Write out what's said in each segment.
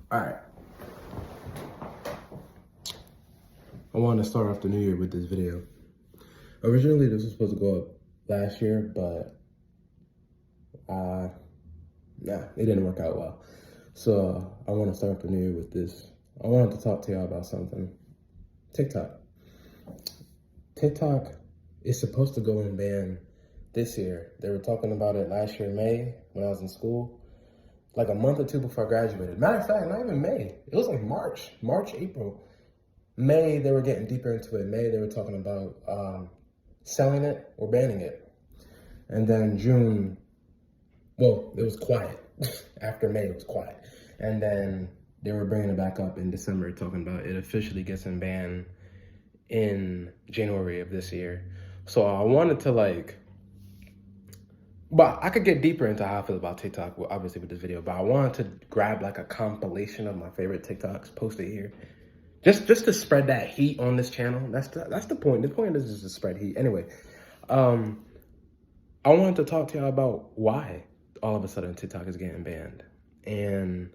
All right. I wanted to start off the new year with this video. Originally, this was supposed to go up last year, but it didn't work out well. So I want to start the new year with this. I wanted to talk to y'all about something. TikTok. TikTok is supposed to go and ban this year. They were talking about it last year, May, when I was in school, like a month or two before I graduated. Matter of fact, not even May. It was like March, April. May, they were getting deeper into it. May, they were talking about selling it or banning it. And then June, well, it was quiet. After May, it was quiet. And then they were bringing it back up in December, talking about it officially gets banned in January of this year. So I wanted to but I could get deeper into how I feel about TikTok, well, obviously with this video, but I wanted to grab like a compilation of my favorite TikToks, post it here. Just to spread that heat on this channel. That's the point. The point is just to spread heat. Anyway, I wanted to talk to y'all about why all of a sudden TikTok is getting banned and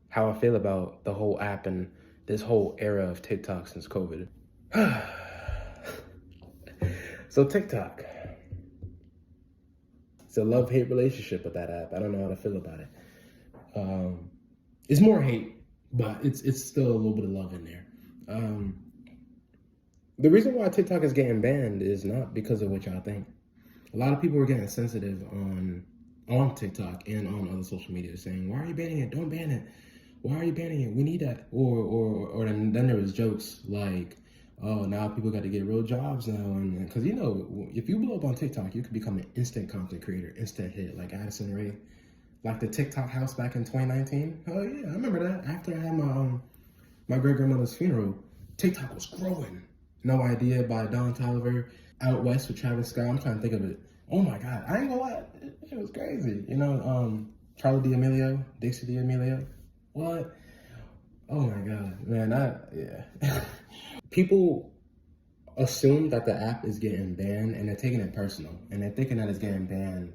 how I feel about the whole app and this whole era of TikTok since COVID. So TikTok, it's a love-hate relationship with that app. I don't know how to feel about it. It's more hate, but it's still a little bit of love in there. The reason why TikTok is getting banned is not because of what y'all think. A lot of people are getting sensitive on TikTok and on other social media saying, why are you banning it? Don't ban it. Why are you banning it? We need that. Or then there was jokes like, oh, now people got to get real jobs now. And because, if you blow up on TikTok, you could become an instant content creator, instant hit, like Addison Rae. Like the TikTok house back in 2019. Oh yeah, I remember that. After I had my great-grandmother's funeral, TikTok was growing. No Idea by Don Toliver, Out West with Travis Scott. I'm trying to think of it. Oh my God, I ain't gonna lie, it was crazy. Charlie D'Amelio, Dixie D'Amelio. What? Oh my God, man, People assume that the app is getting banned and they're taking it personal. And they're thinking that it's getting banned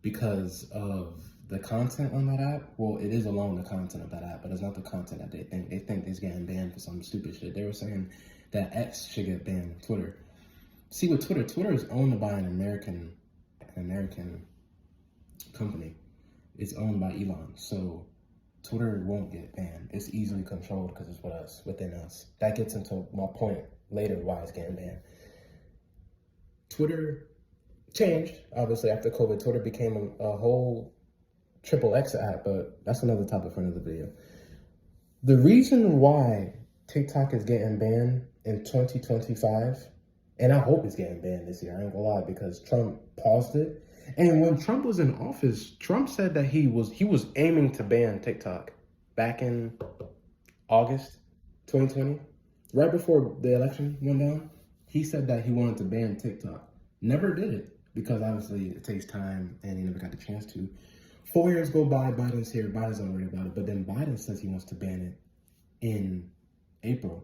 because of the content on that app. Well, it is alone the content of that app, but it's not the content that they think. They think it's getting banned for some stupid shit. They were saying that X should get banned, Twitter. See, with Twitter is owned by an American company. It's owned by Elon. So Twitter won't get banned. It's easily controlled because it's within us. That gets into my point later why it's getting banned. Twitter changed, obviously, after COVID. Twitter became a whole XXX app, but that's another topic for another video. The reason why TikTok is getting banned in 2025, and I hope it's getting banned this year, I ain't gonna lie, because Trump paused it. And when Trump was in office, Trump said that he was aiming to ban TikTok back in August 2020, right before the election went down. He said that he wanted to ban TikTok. Never did it because obviously it takes time and he never got the chance to. 4 years go by, Biden's here, Biden's not worried about it, but then Biden says he wants to ban it in April.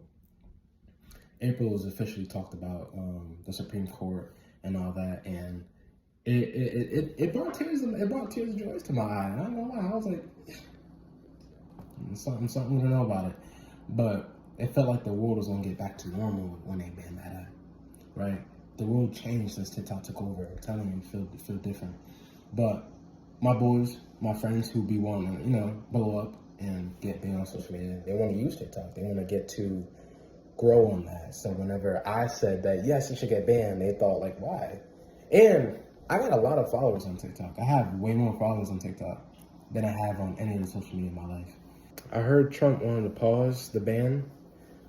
April was officially talked about, the Supreme Court and all that, and it brought tears of joy to my eye. I don't know why. I was like, something to know about it. But it felt like the world was gonna get back to normal when they banned that app, right? The world changed since TikTok took over. I'm telling you, it feel different. But my boys, my friends who be wanting to, blow up and get big on social media, they want to use TikTok. They want to get to grow on that. So whenever I said that, yes, it should get banned, they thought like, why? And I got a lot of followers on TikTok. I have way more followers on TikTok than I have on any other social media in my life. I heard Trump wanted to pause the ban.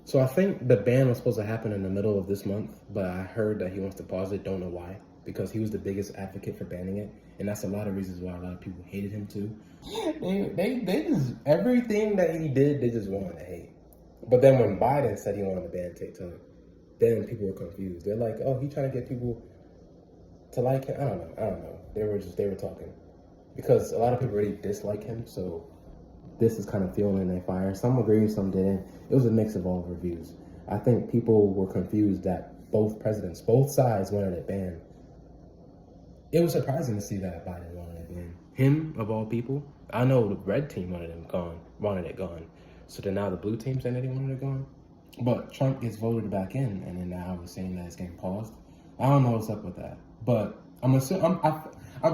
So I think the ban was supposed to happen in the middle of this month, but I heard that he wants to pause it. Don't know why, because he was the biggest advocate for banning it. And that's a lot of reasons why a lot of people hated him too. They just, everything that he did, they just wanted to hate. But then when Biden said he wanted to ban TikTok, then people were confused. They're like, oh, he trying to get people to like him. I don't know. They were talking. Because a lot of people really dislike him, so this is kind of fueling their fire. Some agreed, some didn't. It was a mix of all reviews. I think people were confused that both presidents, both sides wanted it banned. It was surprising to see that Biden wanted it banned. Him, of all people. I know the red team wanted it gone. So then now the blue team saying that they wanted to go on. But Trump gets voted back in, and then now we're saying that it's getting paused. I don't know what's up with that, but I'm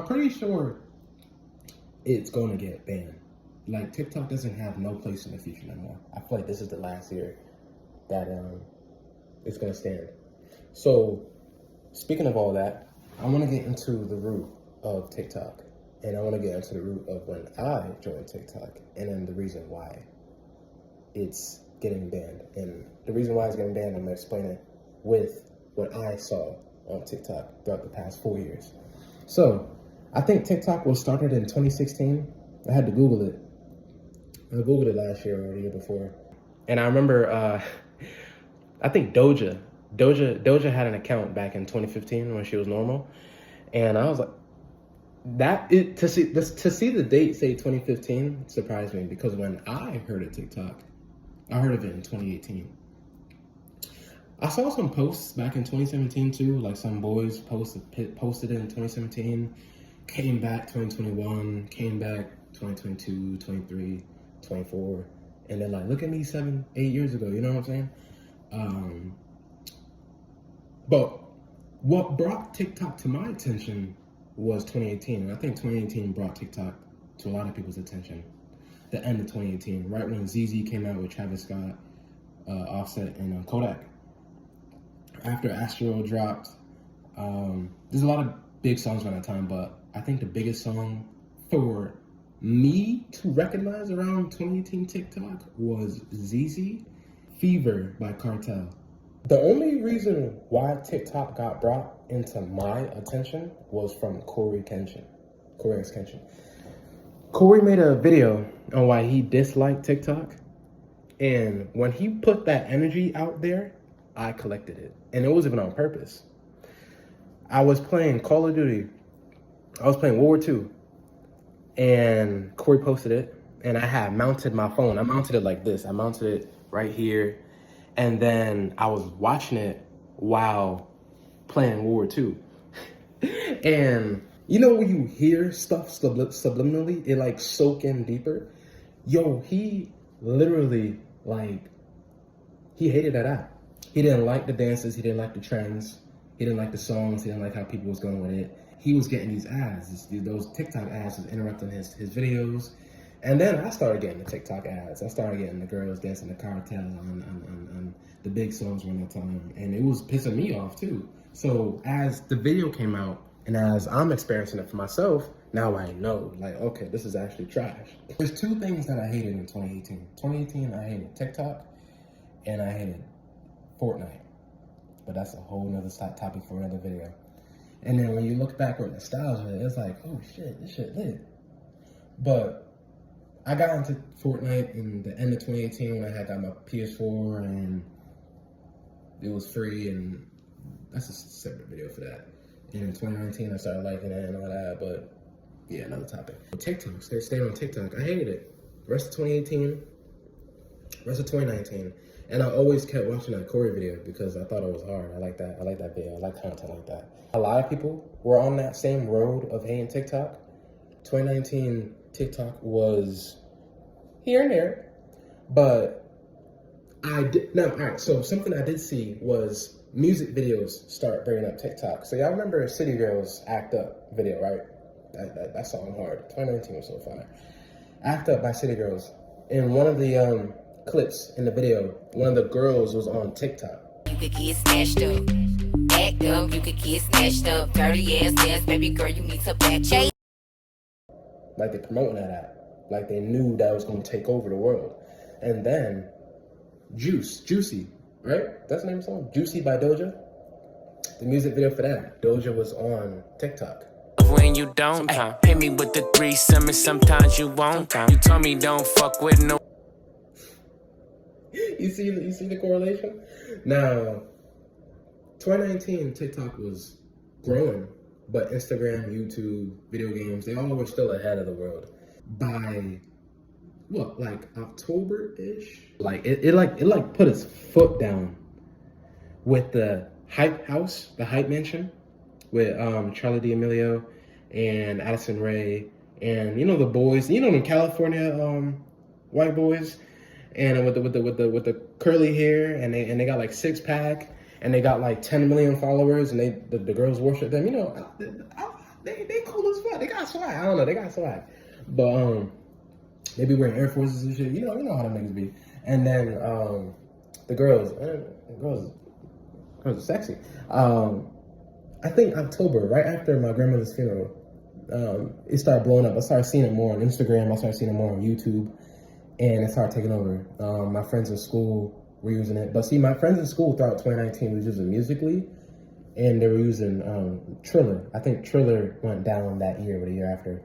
pretty sure it's going to get banned. Like, TikTok doesn't have no place in the future anymore. I feel like this is the last year that it's going to stand. So, speaking of all that, I want to get into the root of TikTok, and I want to get into the root of when I joined TikTok, and then the reason why it's getting banned. And the reason why it's getting banned, I'm going to explain it with what I saw on TikTok throughout the past 4 years. So, I think TikTok was started in 2016. I had to Google it. I Googled it last year or the year before. And I remember, I think Doja had an account back in 2015 when she was normal. And I was like, to see the date say 2015 surprised me, because when I heard of TikTok, I heard of it in 2018. I saw some posts back in 2017 too, like some boys posted it in 2017, came back 2021, came back 2022, 23, 24, and then like, look at me 7, 8 years ago, you know what I'm saying? But what brought TikTok to my attention was 2018, and I think 2018 brought TikTok to a lot of people's attention. The end of 2018, right when ZZ came out with Travis Scott, Offset, and Kodak. After Astro dropped, there's a lot of big songs around that time, but I think the biggest song for me to recognize around 2018 TikTok was ZZ, Fever by Cartel. The only reason why TikTok got brought into my attention was from Corey X Kenshin. Corey made a video on why he disliked TikTok, and when he put that energy out there, I collected it, and it wasn't even on purpose. I was playing Call of Duty. I was playing World War II, and Corey posted it, and I had mounted my phone. I mounted it like this. I mounted it right here, and then I was watching it while playing World War II. And you know when you hear stuff subliminally, it like soak in deeper? Yo, he literally, like, he hated that app. He didn't like the dances, he didn't like the trends, he didn't like the songs, he didn't like how people was going with it. He was getting these ads, those TikTok ads was interrupting his videos. And then I started getting the TikTok ads. I started getting the girls dancing the cartel on the big songs around that time. And it was pissing me off too. So as the video came out, and as I'm experiencing it for myself, now I know, like, okay, this is actually trash. There's two things that I hated in 2018. 2018, I hated TikTok, and I hated Fortnite. But that's a whole nother topic for another video. And then when you look back with nostalgia, it's like, oh shit, this shit lit. But I got into Fortnite in the end of 2018 when I had got my PS4 and it was free, and that's a separate video for that. And in 2019, I started liking it and all that, but yeah, another topic. TikTok, staying on TikTok, I hated it. Rest of 2018, rest of 2019. And I always kept watching that Corey video because I thought it was hard. I like that video. I like content like that. A lot of people were on that same road of hating TikTok. 2019 TikTok was here and there, but so something I did see was music videos start bringing up TikTok. So y'all remember City Girls Act Up video, right? That song hard. 2019 was so fire. Act Up by City Girls. In one of the clips in the video, one of the girls was on TikTok. You could get snatched up, act up, you could get snatched up, dirty ass baby girl, you need to back chase. Like they promoting that app, like they knew that was going to take over the world. And then Juicy, right? That's the name of the song, Juicy by Doja. The music video for that, Doja was on TikTok. When you don't hit me with the 3 summers, sometimes you won't. You told me don't fuck with no. You see the correlation? Now, 2019 TikTok was growing, but Instagram, YouTube, video games, they all were still ahead of the world. By what, like October-ish? Like it put its foot down with the Hype House, the Hype Mansion, with Charlie D'Amelio and Addison Rae, and you know the boys, you know the California white boys. and with the curly hair, and they got like 6-pack, and they got like 10 million followers, and the girls worship them. You know, they cool as fuck. They got swag. I don't know, they got swag, but they be wearing Air Forces and shit. You know how them niggas be. And then the girls are sexy. I think October, right after my grandmother's funeral, it started blowing up. I started seeing it more on Instagram. I started seeing it more on YouTube, and it started taking over. My friends in school were using it. But see, my friends in school throughout 2019 was using Musical.ly, and they were using Triller. I think Triller went down that year or the year after.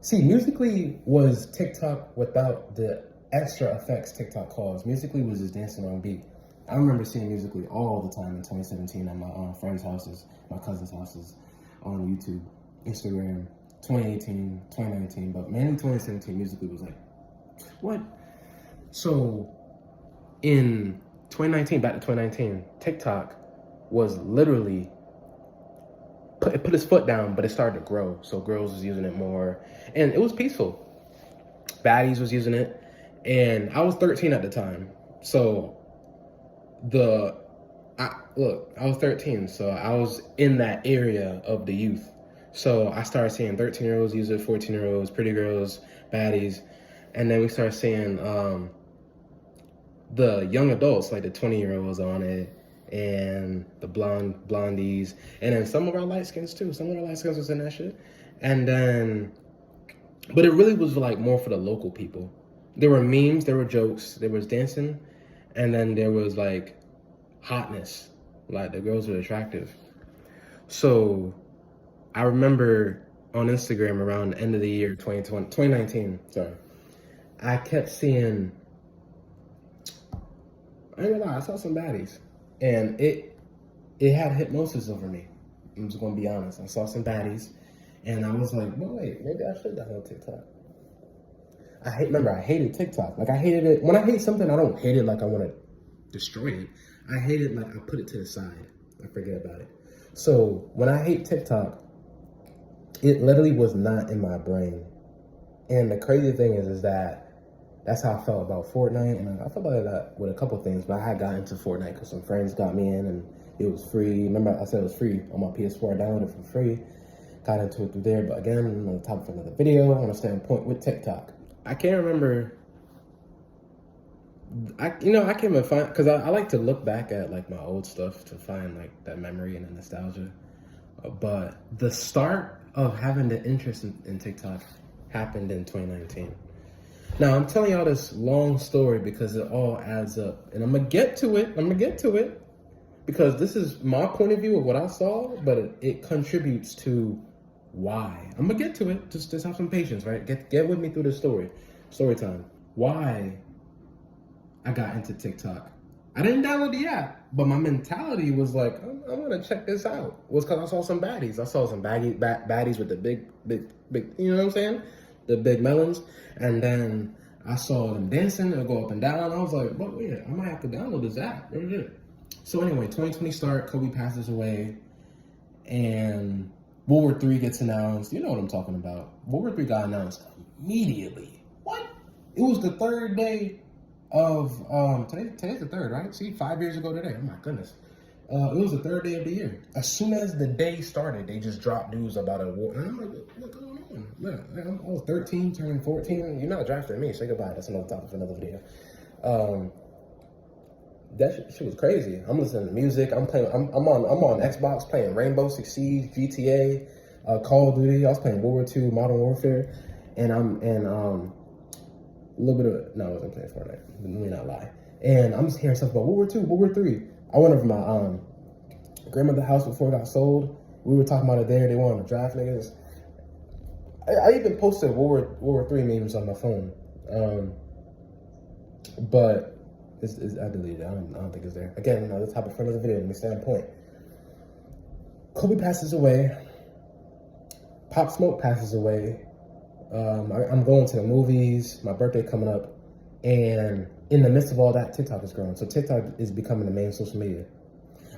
See, Musical.ly was TikTok without the extra effects TikTok caused. Musical.ly was just dancing on beat. I remember seeing Musical.ly all the time in 2017 at my friends' houses, my cousins' houses, on YouTube, Instagram, 2018, 2019, but mainly 2017, Musical.ly was like, what? So in 2019, back to 2019, TikTok was literally, it put its foot down, but it started to grow. So girls was using it more, and it was peaceful. Baddies was using it, and I was 13 at the time. So I was 13, so I was in that area of the youth. So I started seeing 13-year-olds use it, 14-year-olds, pretty girls, baddies, and then we started seeing the young adults, like the 20-year-olds on it, and the blondies, and then some of our light skins too. Some of our light skins was in that shit, and then, but it really was like more for the local people. There were memes, there were jokes, there was dancing, and then there was like hotness, like the girls were attractive. So I remember on Instagram around the end of the year 2019, sorry, I kept seeing, I ain't gonna lie, I saw some baddies, and it had hypnosis over me. I'm just gonna be honest. I saw some baddies, and I was like, no, wait, maybe I should download TikTok. I hated TikTok. Like, I hated it. When I hate something, I don't hate it like I want to destroy it. I hate it like I put it to the side. I forget about it. So when I hate TikTok, it literally was not in my brain. And the crazy thing is that that's how I felt about Fortnite. And I felt like that with a couple things, but I had got into Fortnite because some friends got me in, and it was free. Remember, I said it was free on my PS4. I downloaded it for free. Got into it through there. But again, I'm on the topic for another video. I want to stay on point with TikTok. I can't remember. I can't even find, because I like to look back at like my old stuff to find like that memory and the nostalgia. But the start of having the interest in TikTok happened in 2019. Now I'm telling y'all this long story because it all adds up, and I'm gonna get to it because this is my point of view of what I saw, but it contributes to why. I'm gonna get to it. Just have some patience, right? Get with me through the story time. Why I got into TikTok. I didn't download the app, but my mentality was like, I'm gonna check this out. It was because I saw some baddies. I saw some baddies with the big, you know what I'm saying? The big melons. And then I saw them dancing and go up and down. I was like, well, wait, I might have to download this app. So anyway, 2020 start, Kobe passes away, and World War III gets announced. You know what I'm talking about. World War III got announced immediately. What? It was the third day of, today's the third, right? See, 5 years ago today. Oh my goodness. It was the third day of the year. As soon as the day started, they just dropped news about a war. And I'm like, what's going on? Look, I was 13, turning 14. You're not drafting me. Say goodbye. That's another topic for another video. That shit was crazy. I'm listening to music. I'm on Xbox playing Rainbow Six Siege, GTA, Call of Duty. I was playing World War II, Modern Warfare, and a little bit of, no, I wasn't playing Fortnite. Let me not lie. And I'm just hearing stuff about World War II, World War III. I went over to my grandmother's house before it got sold. We were talking about it there. They wanted to draft niggas. I even posted World War III memes on my phone, but I deleted it. I don't think it's there. Again, another topic for another video. Let me stay on point. Kobe passes away. Pop Smoke passes away. I'm going to the movies. My birthday coming up, and in the midst of all that, TikTok is growing. So TikTok is becoming the main social media.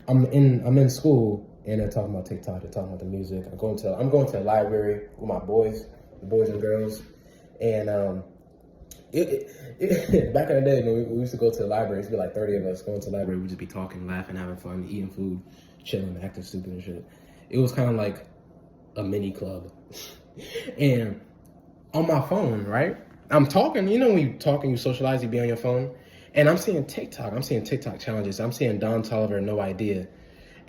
I'm in school, and they're talking about TikTok. They're talking about the music. I'm going to the library with my boys and girls, and Back in the day, when we used to go to the library, it'd be like 30 of us going to the library. We'd just be talking, laughing, having fun, eating food, chilling, acting stupid and shit. It was kind of like a mini club. And on my phone, right? I'm talking, you know, when you talk and you socialize, you be on your phone. And I'm seeing TikTok. I'm seeing TikTok challenges. I'm seeing Don Toliver, No Idea.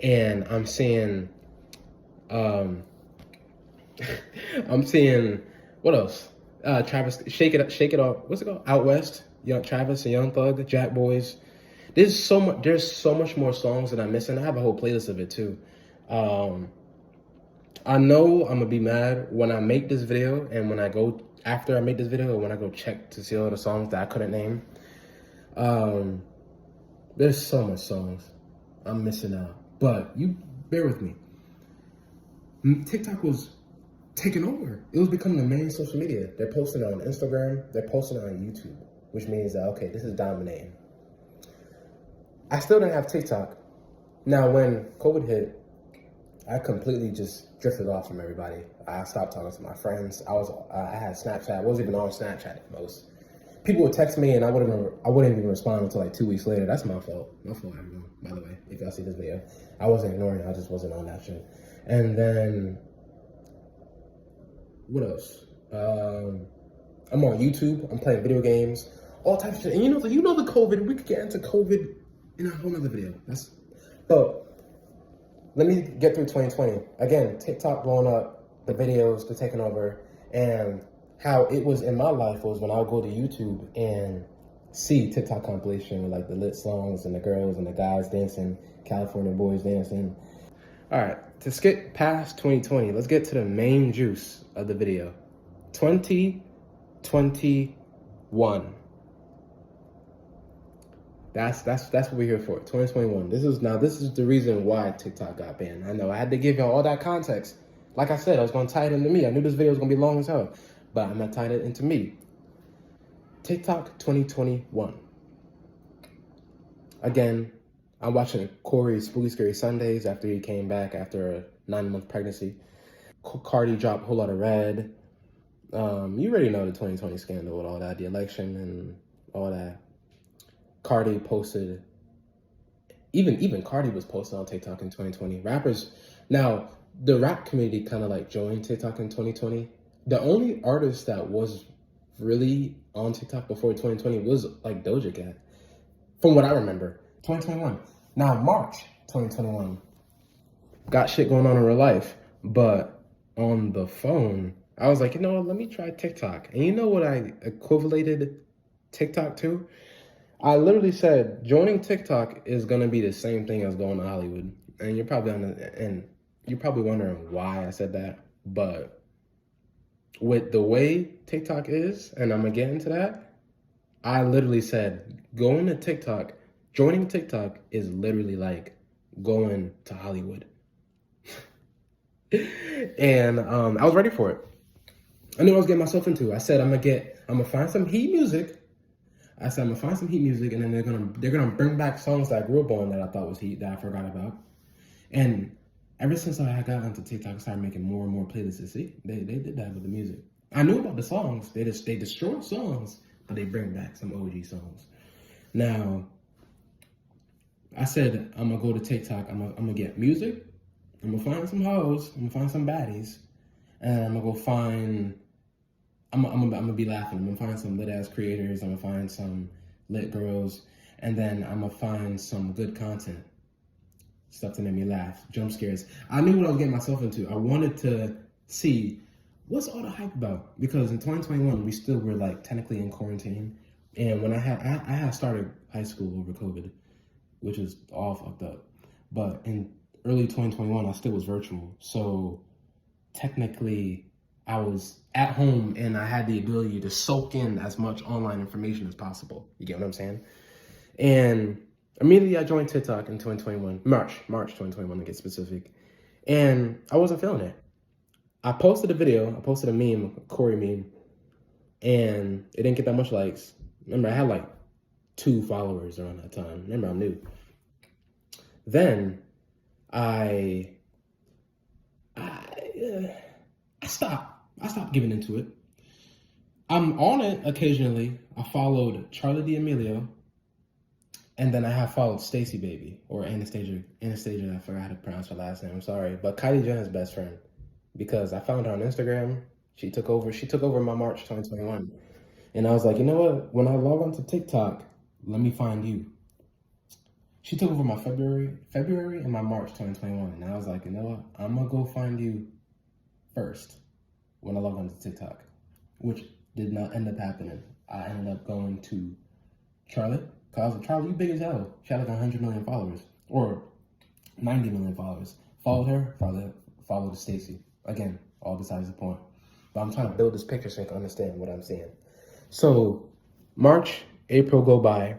And I'm seeing, I'm seeing, what else? Travis, Shake It Off. What's it called? Out West. Young Travis and Young Thug, Jack Boys. There's so much more songs that I'm missing. I have a whole playlist of it too. I know I'm gonna be mad when I make this video and when I go after I make this video or when I go check to see all the songs that I couldn't name. There's so much songs I'm missing out, but you bear with me. TikTok was taking over. It was becoming the main social media. They're posting it on Instagram. They're posting it on YouTube, which means that, okay, this is dominating. I still didn't have TikTok. Now, when COVID hit, I completely just drifted off from everybody. I stopped talking to my friends. I had Snapchat. I wasn't even on Snapchat at most. People would text me and I wouldn't even respond until like 2 weeks later. That's my fault. My fault, everyone, by the way, if y'all see this video. I wasn't ignoring it. I just wasn't on that shit. And then, what else? I'm on YouTube. I'm playing video games, all types of shit. And you know the COVID. We could get into COVID in a whole other video. But let me get through 2020. Again, TikTok blowing up, the videos, the taking over, and how it was in my life was when I would go to YouTube and see TikTok compilation with like the lit songs and the girls and the guys dancing, California boys dancing. All right, to skip past 2020, let's get to the main juice of the video. 2021. That's what we're here for. 2021. This is the reason why TikTok got banned. I know I had to give y'all all that context. Like I said, I was gonna tie it into me. I knew this video was gonna be long as hell, but I'm not tying it into me. TikTok 2021. Again, I'm watching Corey's Spooky Scary Sundays after he came back after a 9-month pregnancy. Cardi dropped a whole lot of red. You already know the 2020 scandal with all that, the election and all that. Cardi posted, even Cardi was posted on TikTok in 2020. Rappers, now the rap community kind of like joined TikTok in 2020. The only artist that was really on TikTok before 2020 was like Doja Cat, from what I remember. 2021. Now March 2021, got shit going on in real life, but on the phone, I was like, you know what, let me try TikTok. And you know what I equivalated TikTok to? I literally said, joining TikTok is gonna be the same thing as going to Hollywood. And you're probably wondering why I said that. But with the way TikTok is, and I'm gonna get into that, I literally said, joining TikTok is literally like going to Hollywood. And I was ready for it. I knew what I was getting myself into. I said, I'm gonna find some heat music. I said, I'm gonna find some heat music, and then they're gonna bring back songs that I grew up on that I thought was heat that I forgot about. And ever since I got onto TikTok, I started making more and more playlists. See, they did that with the music. I knew about the songs. They destroy songs, but they bring back some OG songs. Now, I said I'm gonna go to TikTok. I'm gonna get music. I'm gonna find some hoes. I'm gonna find some baddies, and I'm gonna go find. I'm gonna be laughing. I'm gonna find some lit ass creators. I'm gonna find some lit girls, and then I'm gonna find some good content, stuff to make me laugh, jump scares. I knew what I was getting myself into. I wanted to see what's all the hype about, because in 2021 we still were like technically in quarantine, and when I had started high school over COVID, which is all fucked up. But in early 2021 I still was virtual, so technically I was at home and I had the ability to soak in as much online information as possible. You get what I'm saying? And immediately I joined TikTok in 2021, March 2021 to get specific. And I wasn't feeling it. I posted a meme, a Corey meme, and it didn't get that much likes. Remember, I had like 2 followers around that time. Remember, I'm new. Then I stopped giving into it. I'm on it occasionally. I followed Charlie D'Amelio, and then I have followed Stacy Baby, or Anastasia. Anastasia, I forgot how to pronounce her last name. I'm sorry, but Kylie Jenner's best friend, because I found her on Instagram. She took over my March 2021, and I was like, you know what? When I log on to TikTok, let me find you. She took over my February and my March 2021, and I was like, you know what? I'm gonna go find you first when I log on to TikTok, which did not end up happening. I ended up going to Charlie. Cause I was like, Charlie, you big as hell. She had like 100 million followers, or 90 million followers. Followed her, followed Stacy. Again, all besides the point. But I'm trying to build this picture so you can understand what I'm saying. So March, April go by.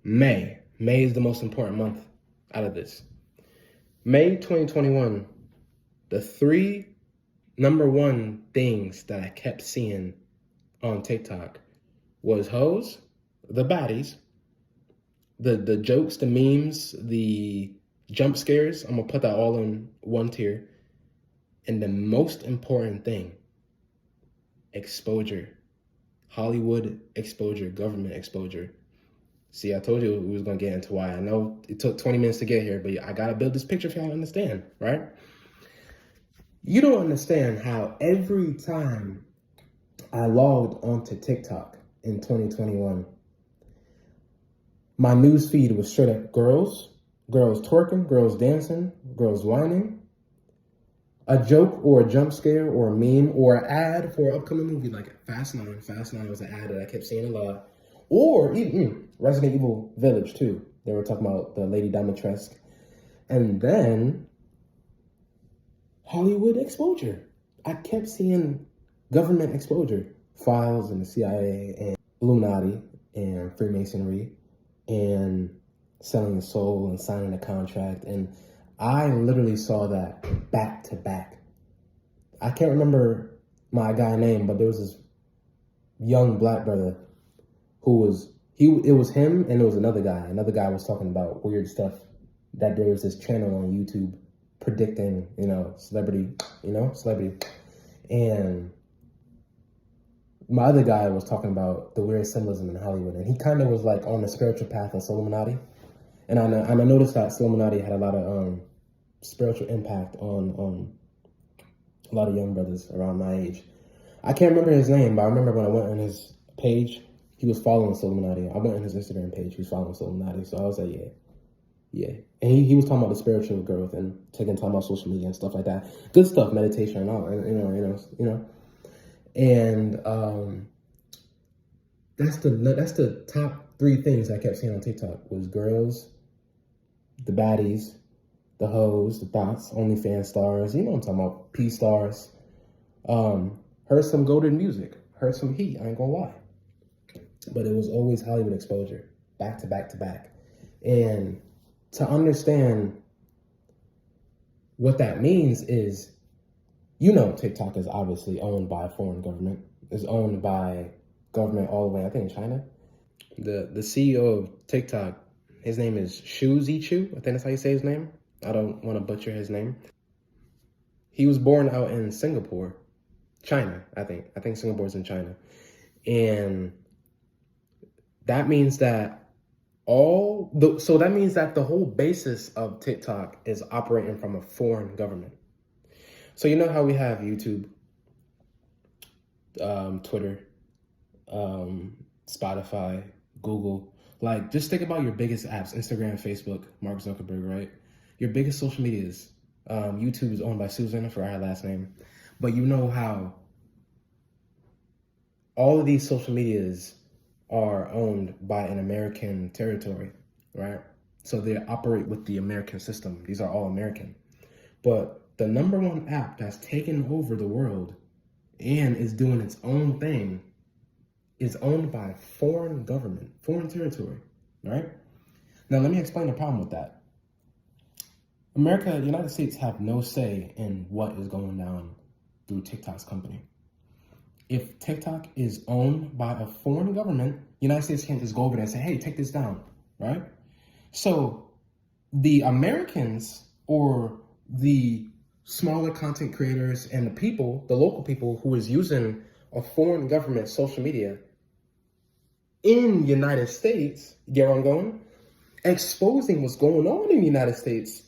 May is the most important month out of this. May 2021, the three number one things that I kept seeing on TikTok was hoes, the baddies, the jokes, the memes, the jump scares. I'm gonna put that all in one tier. And the most important thing, exposure. Hollywood exposure, government exposure. See, I told you we was gonna get into why. I know it took 20 minutes to get here, but I gotta build this picture for y'all to understand, right? You don't understand how every time I logged onto TikTok in 2021, my news feed was straight up girls twerking, girls dancing, girls whining, a joke or a jump scare or a meme or an ad for an upcoming movie like Fast 9. Fast 9 was an ad that I kept seeing a lot. Or even Resident Evil Village too. They were talking about the Lady Dimitrescu. And then Hollywood exposure. I kept seeing government exposure. Files and the CIA and Illuminati and Freemasonry and selling the soul and signing a contract. And I literally saw that back to back. I can't remember my guy name, but there was this young black brother who was, it was him and there was another guy. Another guy was talking about weird stuff, that there was this channel on YouTube predicting, celebrity. And my other guy was talking about the weird symbolism in Hollywood. And he kind of was like on the spiritual path of Illuminati. And I noticed that Illuminati had a lot of spiritual impact on a lot of young brothers around my age. I can't remember his name, but I remember when I went on his page, he was following Illuminati. I went on his Instagram page, he was following Illuminati. So I was like, yeah. And he was talking about the spiritual growth and taking time off social media and stuff like that. Good stuff, meditation and all, And that's the top three things I kept seeing on TikTok was girls, the baddies, the hoes, the bots, OnlyFans stars, you know what I'm talking about, P stars. Heard some golden music, heard some heat, I ain't gonna lie. But it was always Hollywood exposure, back to back to back. And to understand what that means is, TikTok is obviously owned by a foreign government. It's owned by government all the way, I think, in China. The CEO of TikTok, his name is Shu Zichu. I think that's how you say his name. I don't want to butcher his name. He was born out in Singapore, China, I think. I think Singapore's in China. And that means that the whole basis of TikTok is operating from a foreign government. So you know how we have YouTube, Twitter, Spotify, Google. Like, just think about your biggest apps, Instagram, Facebook, Mark Zuckerberg, right? Your biggest social medias. YouTube is owned by Susan, I forgot her last name. But you know how all of these social medias are owned by an American territory, right? So they operate with the American system. These are all American. But the number one app that's taken over the world and is doing its own thing is owned by a foreign government, foreign territory, right? Now, let me explain the problem with that. America, the United States have no say in what is going down through TikTok's company. If TikTok is owned by a foreign government, the United States can't just go over there and say, hey, take this down, right? So the Americans or the smaller content creators and the people, the local people who is using a foreign government social media in United States, you get where I'm going? Exposing what's going on in the United States,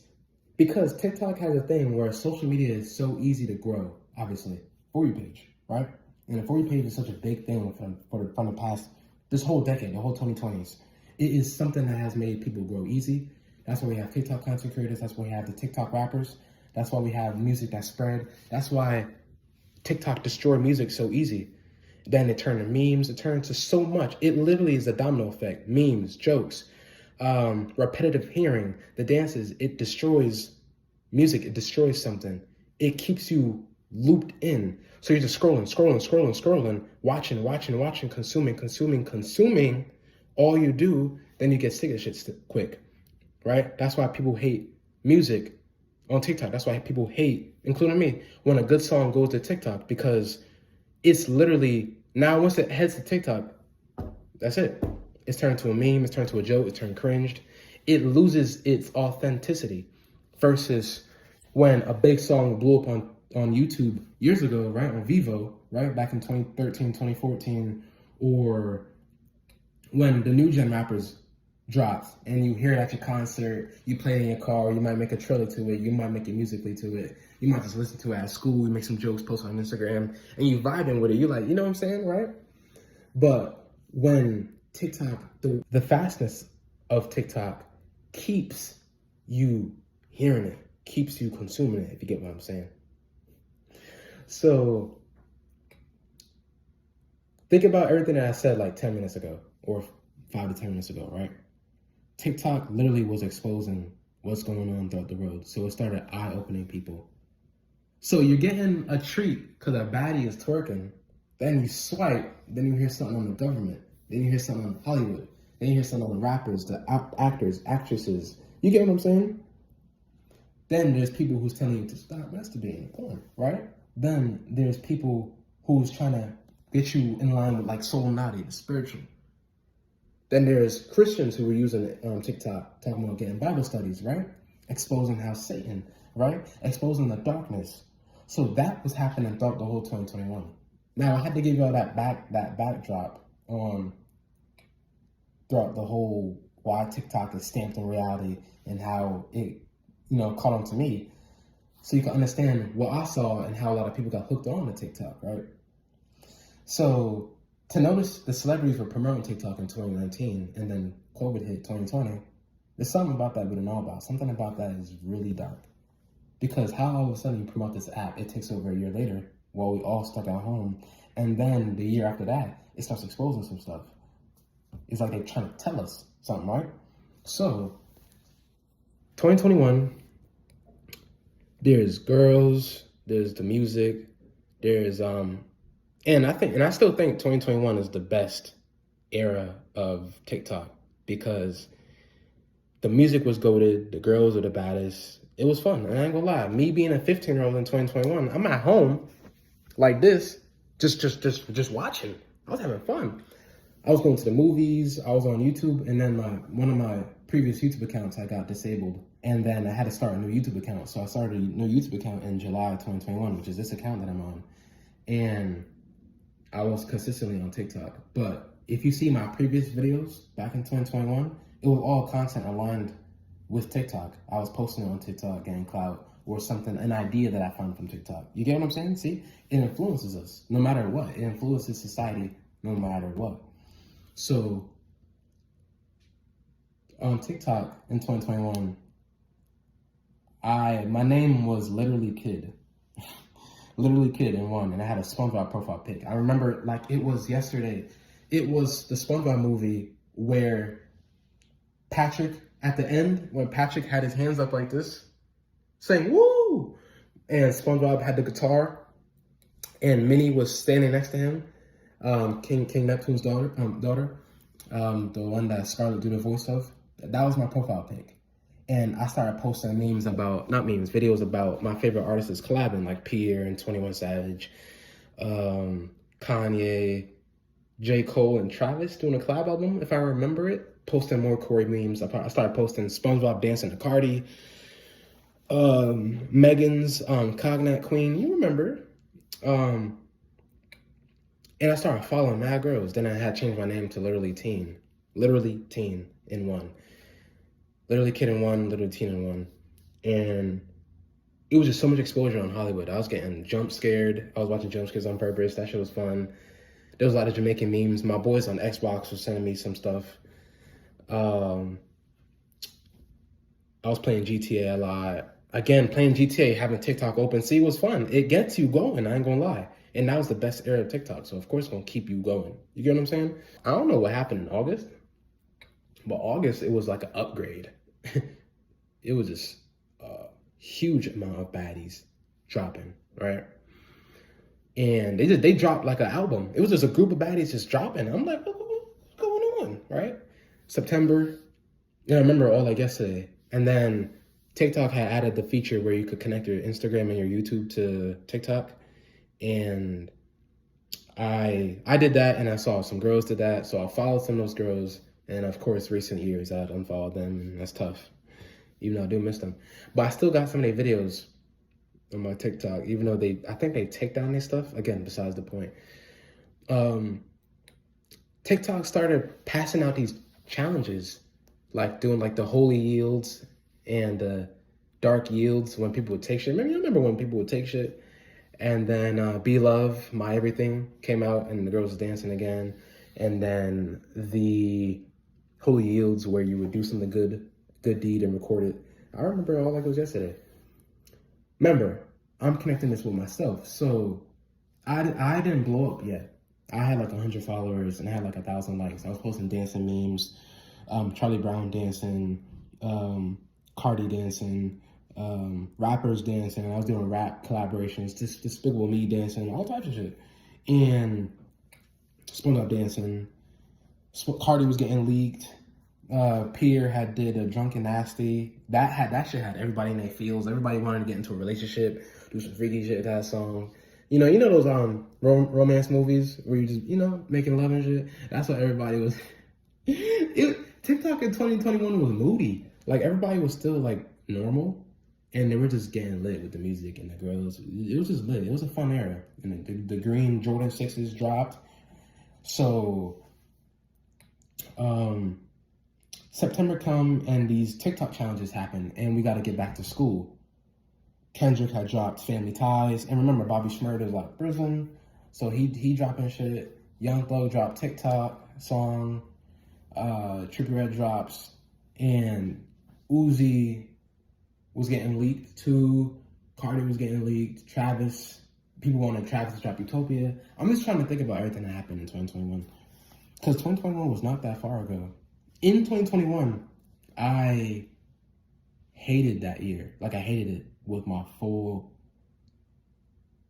because TikTok has a thing where social media is so easy to grow, obviously. For You page, right? And the For You page is such a big thing from the past, this whole decade, the whole 2020s. It is something that has made people grow easy. That's why we have TikTok content creators. That's why we have the TikTok rappers. That's why we have music that spread. That's why TikTok destroyed music so easy. Then it turned to memes. It turned to so much. It literally is a domino effect. Memes, jokes, repetitive hearing, the dances. It destroys music. It destroys something. It keeps you looped in. So you're just scrolling, watching, consuming. All you do, then you get sick of shit quick, right? That's why people hate music on TikTok. That's why people hate, including me, when a good song goes to TikTok, because it's literally, now once it heads to TikTok, that's it. It's turned to a meme, it's turned to a joke, it's turned cringed. It loses its authenticity versus when a big song blew up on YouTube years ago, right? On Vivo, right? Back in 2013, 2014, or when the new gen rappers dropped and you hear it at your concert, you play it in your car, you might make a trailer to it, you might make a musically to it, you might just listen to it at school, you make some jokes, post on Instagram, and you vibing with it. You're like, you know what I'm saying, right? But when TikTok, the fastness of TikTok keeps you hearing it, keeps you consuming it, if you get what I'm saying. So think about everything that I said like 10 minutes ago, or 5 to 10 minutes ago, right? TikTok literally was exposing what's going on throughout the world. So it started eye-opening people. So you're getting a treat because a baddie is twerking. Then you swipe, then you hear something on the government. Then you hear something on Hollywood. Then you hear something on the rappers, the actors, actresses. You get what I'm saying? Then there's people who's telling you to stop masturbating porn, right? Then there's people who's trying to get you in line with like Soul Nadi, the spiritual. Then there's Christians who were using TikTok, talking about getting Bible studies, right? Exposing how Satan, right? Exposing the darkness. So that was happening throughout the whole 2021. Now I had to give y'all that backdrop on throughout the whole why TikTok is stamped in reality and how it, caught on to me. So you can understand what I saw and how a lot of people got hooked on to TikTok, right? So to notice the celebrities were promoting TikTok in 2019 and then COVID hit 2020, there's something about that we don't know about. Something about that is really dark. Because how all of a sudden you promote this app, it takes over a year later while we all stuck at home. And then the year after that, it starts exposing some stuff. It's like they're trying to tell us something, right? So 2021, there's girls, there's the music, there's and I still think 2021 is the best era of TikTok because the music was goated, the girls were the baddest. It was fun, and I ain't gonna lie. Me being a 15-year-old in 2021, I'm at home like this, just watching. I was having fun. I was going to the movies, I was on YouTube, and then one of my previous YouTube accounts I got disabled, and then I had to start a new YouTube account. So I started a new YouTube account in July 2021, which is this account that I'm on, and I was consistently on TikTok. But if you see my previous videos back in 2021, it was all content aligned with TikTok. I was posting on TikTok, getting clout, or something, an idea that I found from TikTok. You get what I'm saying? See, it influences us no matter what. It influences society no matter what. So on TikTok in 2021, my name was literally Kid. Literally Kid in one, and I had a SpongeBob profile pic. I remember like it was yesterday. It was the SpongeBob movie where Patrick, at the end, when Patrick had his hands up like this, saying "woo," and SpongeBob had the guitar, and Minnie was standing next to him, King Neptune's daughter, the one that Scarlett do the voice of. That was my profile pic. And I started posting videos about my favorite artists collabing, like Pierre and 21 Savage, Kanye, J. Cole, and Travis doing a collab album, if I remember it. Posting more Corey memes. I started posting SpongeBob dancing to Cardi, Megan's Cognate Queen, you remember. And I started following mad girls. Then I had changed my name to literally teen in one, literally kid in one, literally teen in one. And it was just so much exposure on Hollywood. I was getting jump scared. I was watching jump scares on purpose. That shit was fun. There was a lot of Jamaican memes. My boys on Xbox were sending me some stuff. I was playing GTA a lot. Again, playing GTA, having TikTok open, see, it was fun. It gets you going, I ain't gonna lie. And that was the best era of TikTok, so of course it's gonna keep you going. You get what I'm saying? I don't know what happened in August, but August, it was like an upgrade. It was just a huge amount of baddies dropping, right? And they dropped like an album. It was just a group of baddies just dropping. I'm like, what's going on, right? September, yeah, I remember all like yesterday. And then TikTok had added the feature where you could connect your Instagram and your YouTube to TikTok. And I did that, and I saw some girls did that. So I followed some of those girls. And of course, recent years, I'd unfollowed them, and that's tough, even though I do miss them. But I still got some of their videos on my TikTok, even though I think they take down their stuff. Again, besides the point. TikTok started passing out these challenges, like doing like the holy yields and the dark yields when people would take shit. Maybe you remember when people would take shit. And then Be Love, My Everything came out, and the girls was dancing again. And then the holy yields where you would do something good deed and record it. I remember all like it was yesterday. Remember, I'm connecting this with myself. So I didn't blow up yet. I had like 100 followers and I had like 1,000 likes. I was posting dancing memes, Charlie Brown dancing, Cardi dancing, rappers dancing. I was doing rap collaborations, Despicable Me dancing, all types of shit. And Spun Up dancing. Cardi was getting leaked. Pierre had did a Drunken Nasty. That shit had everybody in their feels. Everybody wanted to get into a relationship, do some freaky shit with that song. You know those romance movies where you just making love and shit. That's what everybody was. TikTok in 2021 was moody. Like everybody was still like normal, and they were just getting lit with the music and the girls. It was just lit. It was a fun era. And the green Jordan 6s dropped. So, September come and these TikTok challenges happen, and we got to get back to school. Kendrick had dropped Family Ties, and remember Bobby Shmurda's like prison, so he dropping shit. Young Thug dropped TikTok song. Trippie Redd drops, and Uzi was getting leaked too. Cardi was getting leaked. People wanted Travis to drop Utopia. I'm just trying to think about everything that happened in 2021, because 2021 was not that far ago. In 2021, I hated that year. Like I hated it with my full.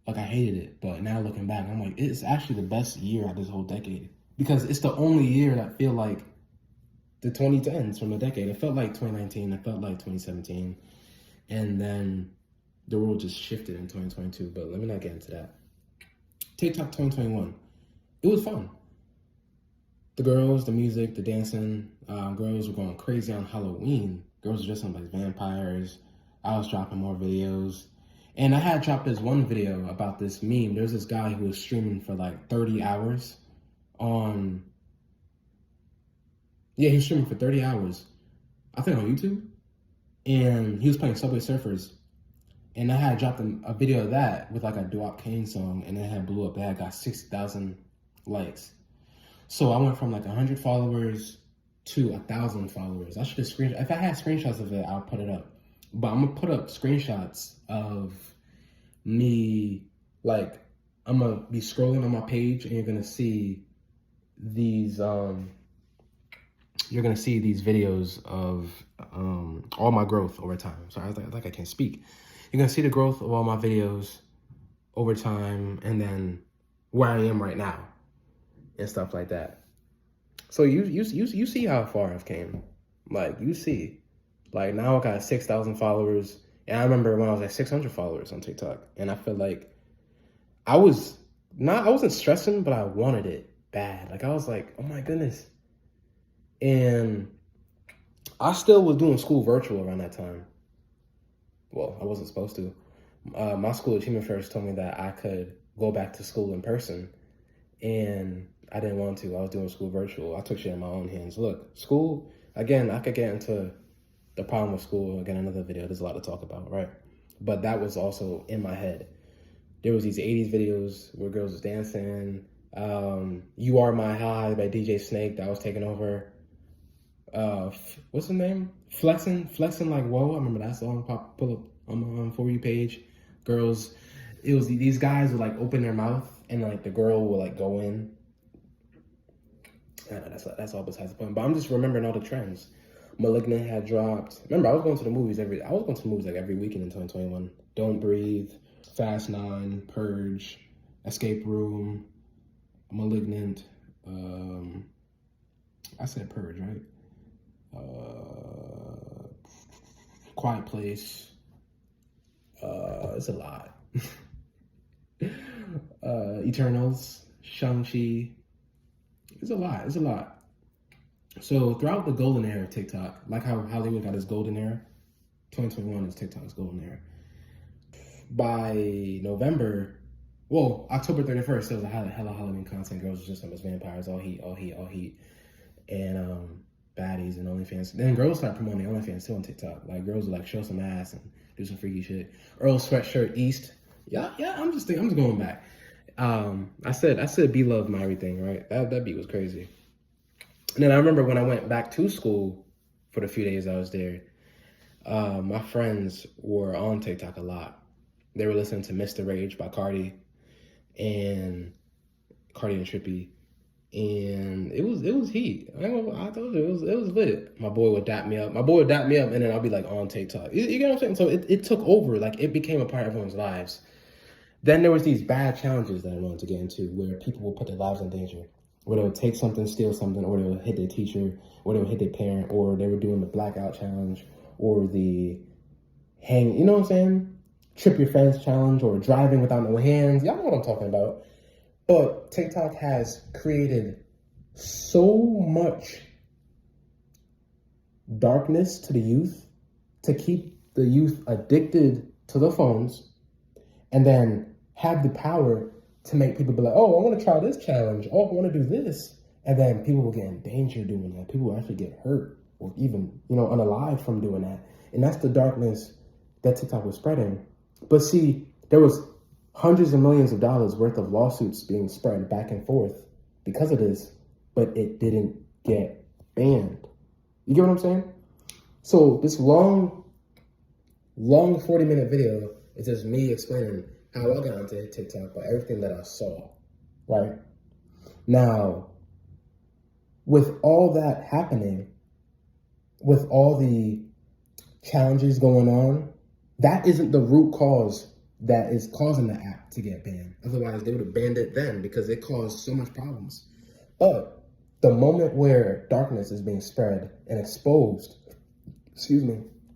Like I hated it, but now looking back, I'm like, it's actually the best year of this whole decade, because it's the only year that feel like the 2010s from the decade. It felt like 2019. It felt like 2017, and then the world just shifted in 2022. But let me not get into that. TikTok 2021, it was fun. The girls, the music, the dancing. Girls were going crazy on Halloween. Girls were dressing up like vampires. I was dropping more videos. And I had dropped this one video about this meme. There's this guy who was streaming for like 30 hours on... Yeah, he was streaming for 30 hours. I think on YouTube. And he was playing Subway Surfers. And I had dropped a video of that with like a Dwap Kane song, and it had blew up. It had got 60,000 likes. So I went from like 100 followers to 1,000 followers. I should have screenshot. If I had screenshots of it, I'll put it up. But I'm gonna put up screenshots of me. Like I'm gonna be scrolling on my page, and you're gonna see these. You're gonna see these videos of all my growth over time. Sorry, I think I can't speak. You're gonna see the growth of all my videos over time, and then where I am right now, and stuff like that. So you see how far I've came. Like you see, like now I got 6,000 followers, and I remember when I was at 600 followers on TikTok, and I feel like I wasn't stressing, but I wanted it bad. Like I was like, oh my goodness. And I still was doing school virtual around that time. Well, I wasn't supposed to. My school achievement fairs told me that I could go back to school in person. and I didn't want to. I was doing school virtual. I took shit in my own hands. Look, school, again, I could get into the problem with school, again, another video. There's a lot to talk about, right? But that was also in my head. There was these 80s videos where girls was dancing. You Are My High by DJ Snake that was taking over. What's the name? Flexing Like Whoa. I remember that song pull up on my For You page. Girls, it was these guys would like open their mouth and like the girl would like go in. I know that's all besides the point. But I'm just remembering all the trends. Malignant had dropped. Remember, I was going to the movies every weekend in 2021. Don't Breathe, Fast 9, Purge, Escape Room, Malignant. I said Purge, right? Quiet Place. It's a lot. Eternals, Shang-Chi. It's a lot. So throughout the golden era of TikTok, like how Hollywood got its golden era, 2021 is TikTok's golden era. By November, October 31st, there was a hella Halloween content. Girls was just as vampires, all heat. And baddies and OnlyFans. Then girls start promoting OnlyFans too on TikTok. Like girls would like show some ass and do some freaky shit. Earl Sweatshirt East. Yeah, I'm just going back. I said Be Love My Everything, right? That beat was crazy. And then I remember when I went back to school for the few days I was there, my friends were on TikTok a lot. They were listening to Mr. Rage by Cardi and Trippy. And it was heat. I told you, it was lit. My boy would dap me up, and then I'll be like on TikTok. You get what I'm saying? So it took over, like it became a part of everyone's lives. Then there was these bad challenges that I wanted to get into where people would put their lives in danger. Where they would take something, steal something, or they would hit their teacher, or they would hit their parent, or they were doing the blackout challenge, or the hang, you know what I'm saying? Trip your fence challenge, or driving without no hands. Y'all know what I'm talking about. But TikTok has created so much darkness to the youth to keep the youth addicted to the phones and then have the power to make people be like, oh, I want to try this challenge. Oh, I want to do this. And then people will get in danger doing that. People will actually get hurt or even, unalive from doing that. And that's the darkness that TikTok was spreading. But see, there was hundreds of millions of dollars worth of lawsuits being spread back and forth because of this, but it didn't get banned. You get what I'm saying? So this long 40-minute video is just me explaining how I got onto TikTok by everything that I saw, right? Now, with all that happening, with all the challenges going on, that isn't the root cause that is causing the app to get banned. Otherwise, they would have banned it then because it caused so much problems. But the moment where darkness is being spread and exposed,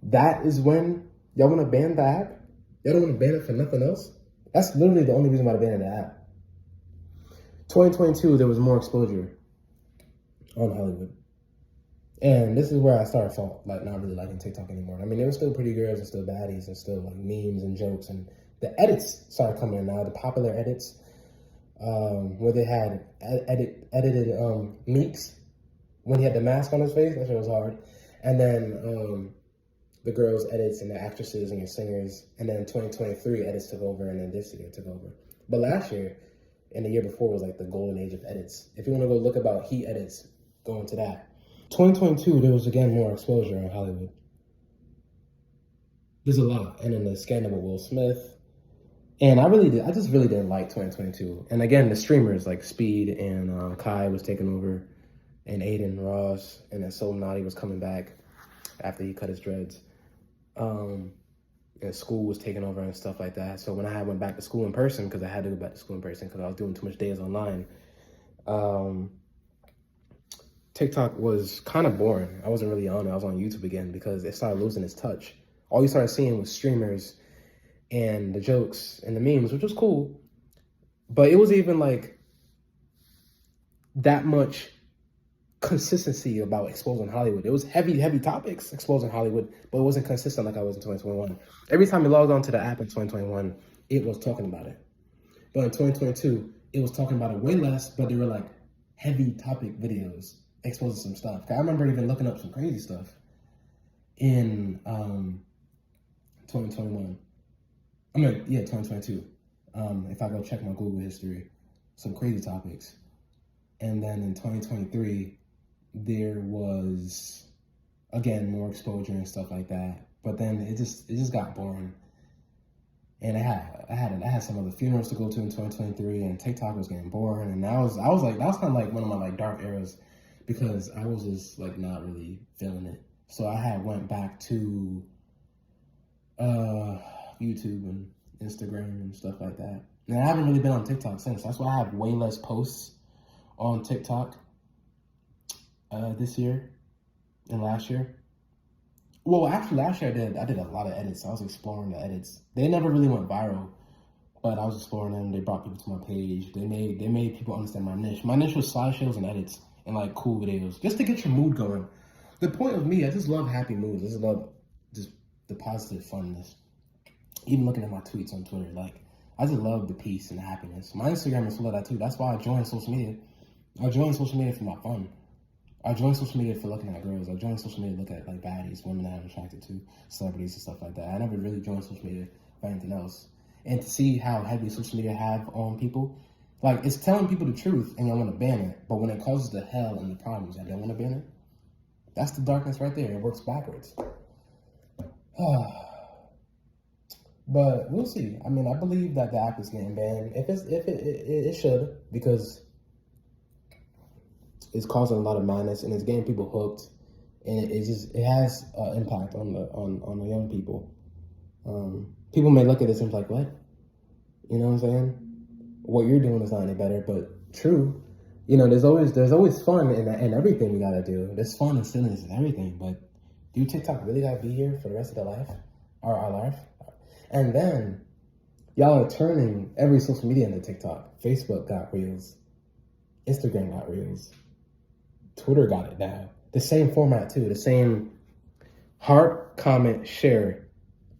that is when y'all want to ban the app? Y'all don't want to ban it for nothing else? That's literally the only reason why they're banning the app. 2022, there was more exposure on Hollywood. And this is where I started not really liking TikTok anymore. I mean, there were still pretty girls and still baddies and still like memes and jokes, and the edits started coming in now, the popular edits, where they had edited Meeks when he had the mask on his face. That shit was hard. And then the girls' edits and the actresses and the singers. And then 2023 edits took over, and then this year took over. But last year and the year before was like the golden age of edits. If you want to go look about he edits, go into that. 2022, there was again more exposure in Hollywood. There's a lot. And then the scandal with Will Smith. And I just really didn't like 2022. And again, the streamers like Speed and Kai was taking over, and Aiden Ross, and then Soul Naughty was coming back after he cut his dreads. And school was taking over and stuff like that. So when I went back to school in person, because I had to go back to school in person because I was doing too much days online, TikTok was kind of boring. I wasn't really on it. I was on YouTube again because it started losing its touch. All you started seeing was streamers and the jokes and the memes, which was cool. But it was even like that much consistency about exposing Hollywood. It was heavy topics exposing Hollywood, but it wasn't consistent like I was in 2021. Every time you logged on to the app in 2021, it was talking about it. But in 2022, it was talking about it way less, but they were like heavy topic videos exposing some stuff. I remember even looking up some crazy stuff in 2021. 2022. If I go check my Google history, some crazy topics. And then in 2023, there was, again, more exposure and stuff like that. But then it just got boring. And I had some other funerals to go to in 2023, and TikTok was getting boring. And that was kind of like one of my like dark eras, because I was just like not really feeling it. So I had went back to YouTube and Instagram and stuff like that. And I haven't really been on TikTok since. That's why I have way less posts on TikTok this year and last year. Well, actually, last year I did a lot of edits. I was exploring the edits. They never really went viral, but I was exploring them. They brought people to my page. They made people understand my niche. My niche was slideshows and edits and like cool videos, just to get your mood going. The point of me, I just love happy moods. I just love just the positive funness. Even looking at my tweets on Twitter, like I just love the peace and the happiness. My Instagram is full of that too. That's why I joined social media. I joined social media for my fun. I joined social media for looking at girls. I joined social media to look at like baddies, women that I'm attracted to, celebrities and stuff like that. I never really joined social media for anything else. And to see how heavy social media have on people, like it's telling people the truth and you want to ban it, but when it causes the hell and the problems, I don't want to ban it. That's the darkness right there. It works backwards. But we'll see. I mean, I believe that the app is getting banned. It should, because it's causing a lot of madness and it's getting people hooked, and it has impact on the young people. People may look at this and be like, what? You know what I'm saying? What you're doing is not any better, but true. You know, there's always fun in everything we gotta do. There's fun and silliness in everything, but do TikTok really gotta be here for the rest of their life? Or our life? And then y'all are turning every social media into TikTok. Facebook got Reels. Instagram got Reels. Twitter got it now. The same format too. The same heart, comment, share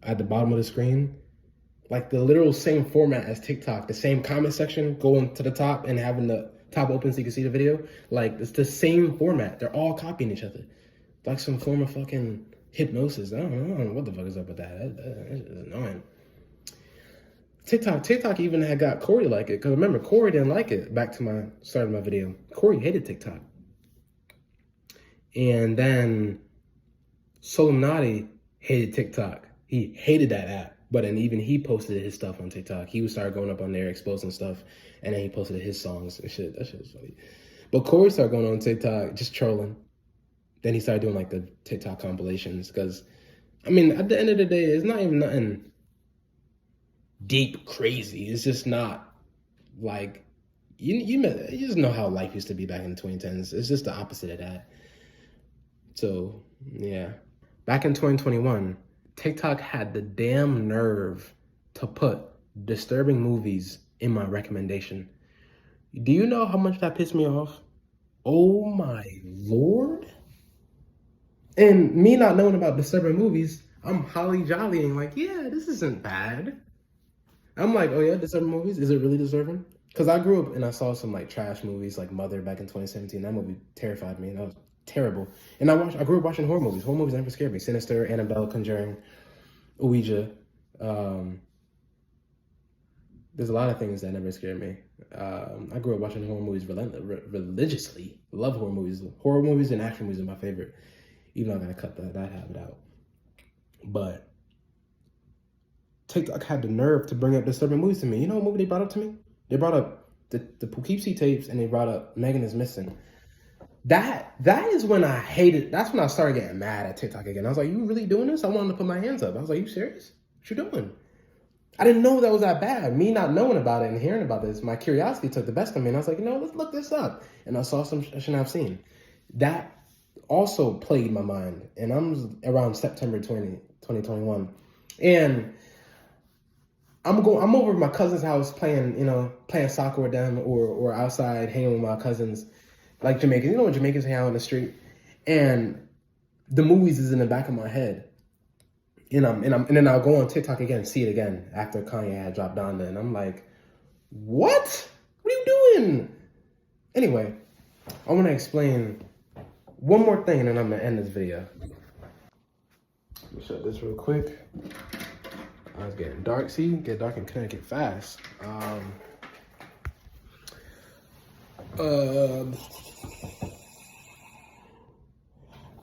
at the bottom of the screen. Like the literal same format as TikTok. The same comment section going to the top and having the top open so you can see the video. Like it's the same format. They're all copying each other. Like some form of fucking hypnosis. I don't know what the fuck is up with that. That's annoying. TikTok even had got Corey to like it. Because remember, Corey didn't like it. Back to my start of my video. Corey hated TikTok. And then Soleimani hated TikTok. He hated that app. But then even he posted his stuff on TikTok. He would start going up on there exposing stuff. And then he posted his songs and shit. That shit was funny. But Corey started going on TikTok just trolling. Then he started doing like the TikTok compilations, because, I mean, at the end of the day, it's not even nothing deep crazy. It's just not like, you just know how life used to be back in the 2010s. It's just the opposite of that. So, yeah. Back in 2021, TikTok had the damn nerve to put disturbing movies in my recommendation. Do you know how much that pissed me off? Oh my Lord. And me not knowing about disturbing movies, I'm holly jollying like, yeah, this isn't bad. I'm like, oh yeah, disturbing movies? Is it really disturbing? Because I grew up and I saw some like trash movies like Mother back in 2017. That movie terrified me. That was terrible. And I grew up watching horror movies. Horror movies never scared me. Sinister, Annabelle, Conjuring, Ouija. There's a lot of things that never scared me. I grew up watching horror movies religiously. Love horror movies. Horror movies and action movies are my favorite. Even though I gotta cut that habit out. But TikTok had the nerve to bring up disturbing movies to me. You know what movie they brought up to me? They brought up the Poughkeepsie tapes, and they brought up Megan is Missing. That is when I hated. That's when I started getting mad at TikTok again. I was like, "You really doing this?" I wanted to put my hands up. I was like, "You serious? What you doing?" I didn't know that was that bad. Me not knowing about it and hearing about this, my curiosity took the best of me, and I was like, you know, let's look this up. And I saw some shit I've seen. That also played my mind, and I'm around September 2021, and I'm over at my cousin's house playing soccer with them, or outside hanging with my cousins, like Jamaicans. You know when Jamaicans hang out on the street, and the movies is in the back of my head, and then I'll go on TikTok again, see it again after Kanye had dropped Donda, and I'm like, what are What are you doing? Anyway, I want to explain one more thing and then I'm going to end this video. Let me shut this real quick. It's getting dark. See, get dark in Connecticut fast.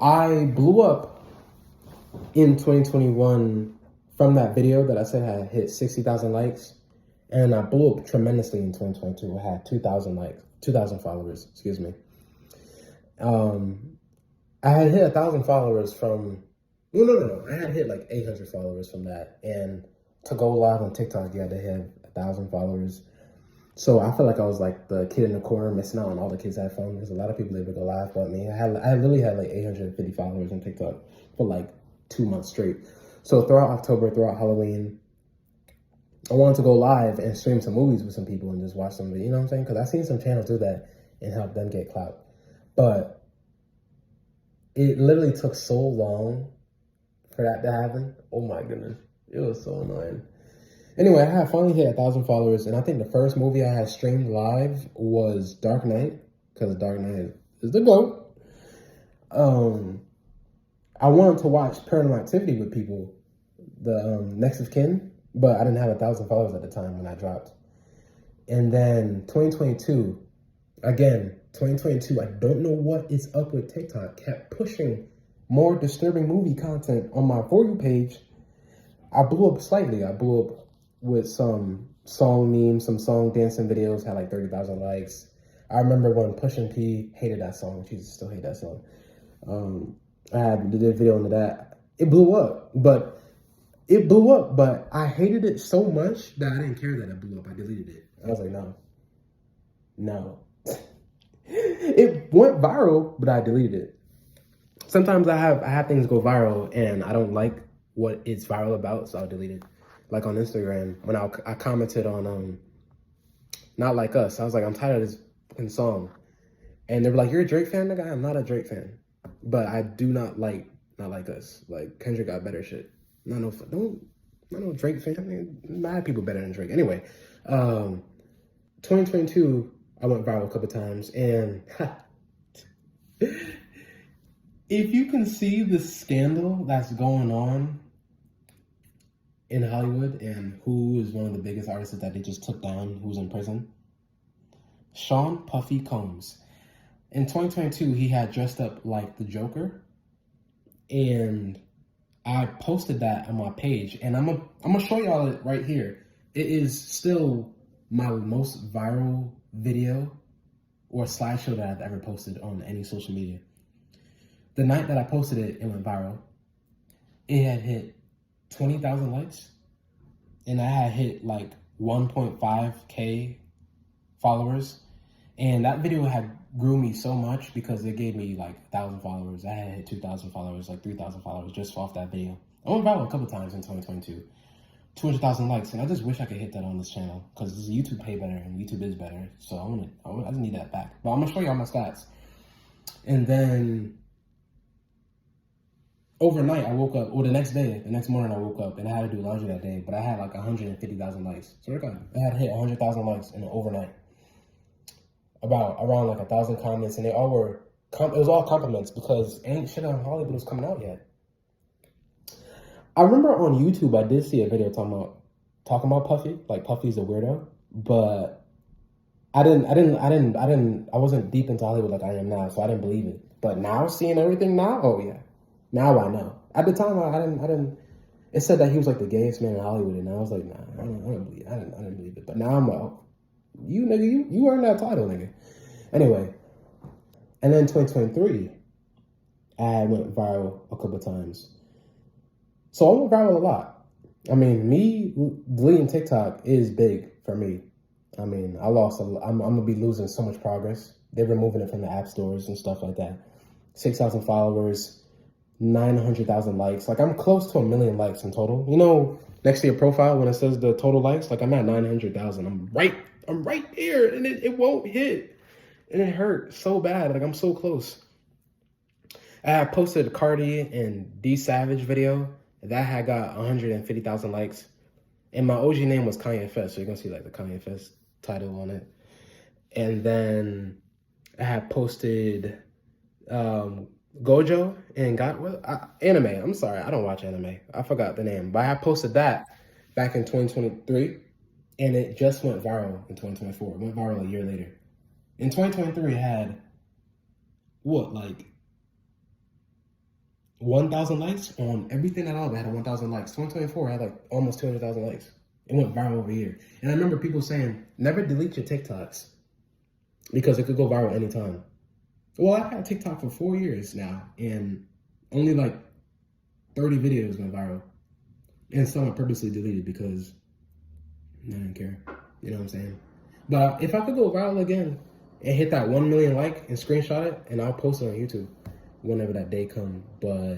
I blew up in 2021 from that video that I said had hit 60,000 likes. And I blew up tremendously in 2022. I had 2,000 likes, 2,000 followers, excuse me. I had hit 1,000 followers from, no. I had hit like 800 followers from that. And to go live on TikTok, you had to hit 1,000 followers. So I feel like I was like the kid in the corner missing out on all the kids that had fun because a lot of people able to go live but me. I literally had like 850 followers on TikTok for like 2 months straight. So throughout October, throughout Halloween, I wanted to go live and stream some movies with some people and just watch some videos, you know what I'm saying? Because I've seen some channels do that and help them get clout. But it literally took so long for that to happen. Oh my goodness. It was so annoying. Anyway, I had finally hit 1,000 followers, and I think the first movie I had streamed live was Dark Knight, because Dark Knight is the GOAT. I wanted to watch Paranormal Activity with people, the Next of Kin, but I didn't have 1,000 followers at the time when I dropped. And then 2022, again, 2022, I don't know what is up with TikTok, kept pushing more disturbing movie content on my For You page. I blew up slightly. I blew up with some song memes, some song dancing videos, had like 30,000 likes. I remember when Pushin P hated that song. Jesus, still hate that song. I did a video into that. It blew up, but I hated it so much that I didn't care that it blew up. I deleted it. I was like, no. It went viral, but I deleted it. Sometimes I have things go viral and I don't like what it's viral about, so I'll delete it. Like on Instagram, when I commented on Not Like Us, I was like, I'm tired of this fucking song. And they were like, you're a Drake fan, nigga? I'm not a Drake fan. But I do not like Not Like Us. Like, Kendrick got better shit. Not no Drake fan. Mad people better than Drake. Anyway, 2022, I went viral a couple times. And if you can see the scandal that's going on in Hollywood and who is one of the biggest artists that they just took down, who's in prison, Sean Puffy Combs. In 2022, he had dressed up like the Joker, and I posted that on my page, and I'm gonna show y'all it right here. It is still my most viral video or slideshow that I've ever posted on any social media. The night that I posted it, it went viral. It had hit 20,000 likes, and I had hit like 1.5K followers. And that video had grew me so much because it gave me like 1,000 followers. I had hit 2,000 followers, like 3,000 followers just off that video. I went viral a couple times in 2022. 200,000 likes, and I just wish I could hit that on this channel because YouTube pay better and YouTube is better. So I just need that back. But I'm gonna show y'all my stats. And then overnight, I woke up, or the next morning I woke up and I had to do laundry that day, but I had like 150,000 likes. So I had hit 100,000 likes in the overnight. Around like 1,000 comments, and they all were, it was all compliments because ain't shit on Hollywood was coming out yet. I remember on YouTube, I did see a video talking about Puffy, like Puffy's a weirdo, but I wasn't deep into Hollywood like I am now, so I didn't believe it. But now, seeing everything now, oh yeah. Now I know. At the time, I didn't. It said that he was like the gayest man in Hollywood, and I was like, nah, I didn't believe it. But now I'm like, you nigga, you earned that title, nigga. Anyway, and then 2023, I went viral a couple times. So I went viral a lot. I mean, me deleting TikTok is big for me. I mean, I'm gonna be losing so much progress. They're removing it from the app stores and stuff like that. 6,000 followers. 900,000 likes. Like, I'm close to 1 million likes in total. You know, next to your profile when it says the total likes, like I'm at 900,000. I'm right there, and it won't hit. And it hurt so bad. Like, I'm so close. I posted Cardi and D Savage video. That had got 150,000 likes. And my OG name was Kanye Fest. So you're going to see like the Kanye Fest title on it. And then I had posted Gojo and anime. I'm sorry, I don't watch anime. I forgot the name. But I posted that back in 2023, and it just went viral in 2024. It went viral a year later. In 2023, it had, what, like 1,000 likes on everything that I had 1,000 likes. 2024 had like almost 200,000 likes. It went viral over a year. And I remember people saying, never delete your TikToks because it could go viral anytime. Well, I've had TikTok for 4 years now, and only like 30 videos went viral. And some I purposely deleted because I didn't care. You know what I'm saying? But if I could go viral again and hit that 1 million like and screenshot it, and I'll post it on YouTube whenever that day comes. But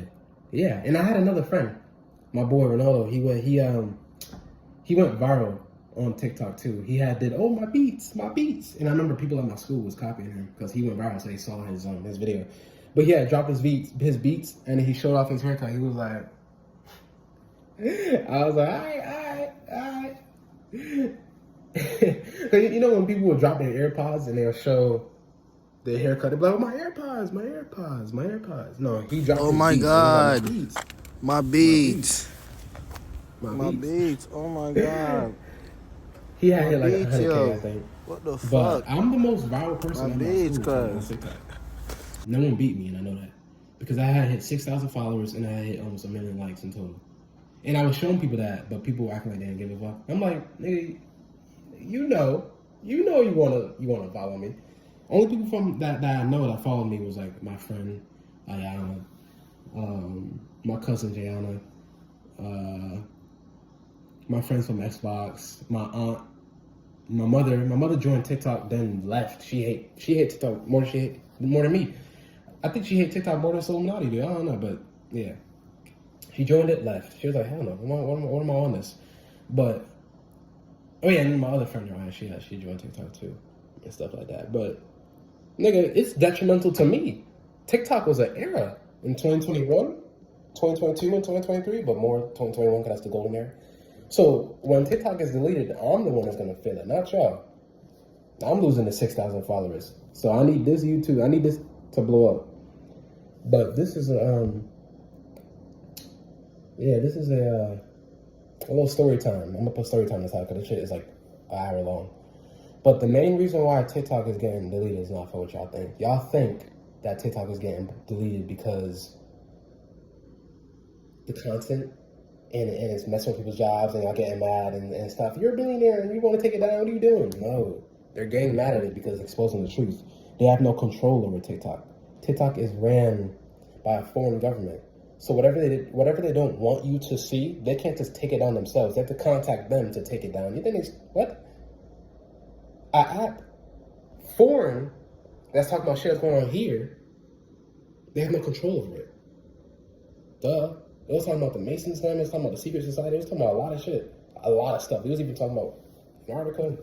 yeah, and I had another friend, my boy Ronaldo. He went viral on TikTok too. He did my beats, and I remember people at my school was copying him because he went viral, so they saw his video. But yeah, dropped his beats, and he showed off his haircut. He was like, I was like, all right. You know when people will drop their AirPods and they'll show their haircut, they'll be like, oh, my AirPods. No, he dropped. Oh his my beats. God, My beats. my beats. Oh my God. He had My hit like beats, 100K, yo. I think. What the fuck? But I'm the most viral person My in my beats, school on cuz. TikTok. No one beat me, and I know that. Because I had hit 6,000 followers, and I had hit almost 1 million likes in total. And I was showing people that, but people were acting like they didn't give a fuck. I'm like, nigga, you know you wanna follow me. Only people from that I know that followed me was like my friend Ayana, my cousin Jayana, my friends from Xbox, my aunt, my mother. My mother joined TikTok, then left. She hate TikTok more than me. I think she hate TikTok more than Illuminati did. I don't know, but yeah. She joined it, left. She was like, hell no, what am I on this? But, oh yeah, and my other friend, Ryan, she joined TikTok too, and stuff like that. But, nigga, it's detrimental to me. TikTok was an era in 2021, 2022, and 2023, but more 2021 because that's the golden era. So, when TikTok is deleted, I'm the one that's going to feel it, not y'all. I'm losing the 6,000 followers. So, I need this YouTube, I need this to blow up. But this is a little story time. I'm gonna put story time this out because this shit is like an hour long. But the main reason why TikTok is getting deleted is not for what y'all think. Y'all think that TikTok is getting deleted because the content and it's messing with people's jobs and y'all getting mad and stuff. You're a billionaire and you want to take it down. What are you doing? No, they're getting mad at it because it's exposing the truth. They have no control over TikTok. TikTok is ran by a foreign government. So whatever they don't want you to see, they can't just take it down themselves. They have to contact them to take it down. You think it's what? An app foreign that's talking about shit that's going on here, they have no control over it. Duh. They was talking about the Masons thing, they was talking about the secret society, they was talking about a lot of shit. A lot of stuff. He was even talking about Antarctica,